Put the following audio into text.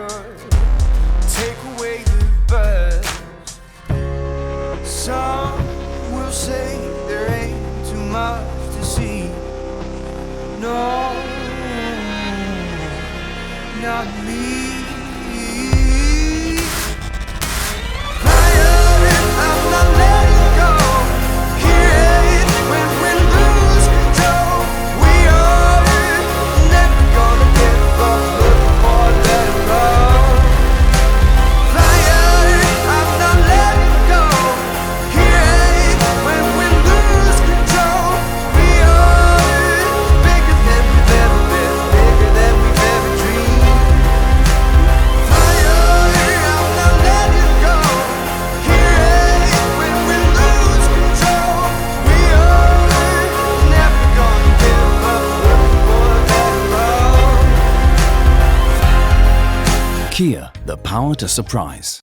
could take away the buzz. Some will say there ain't too much to see. No, not me. Kia, the power to surprise.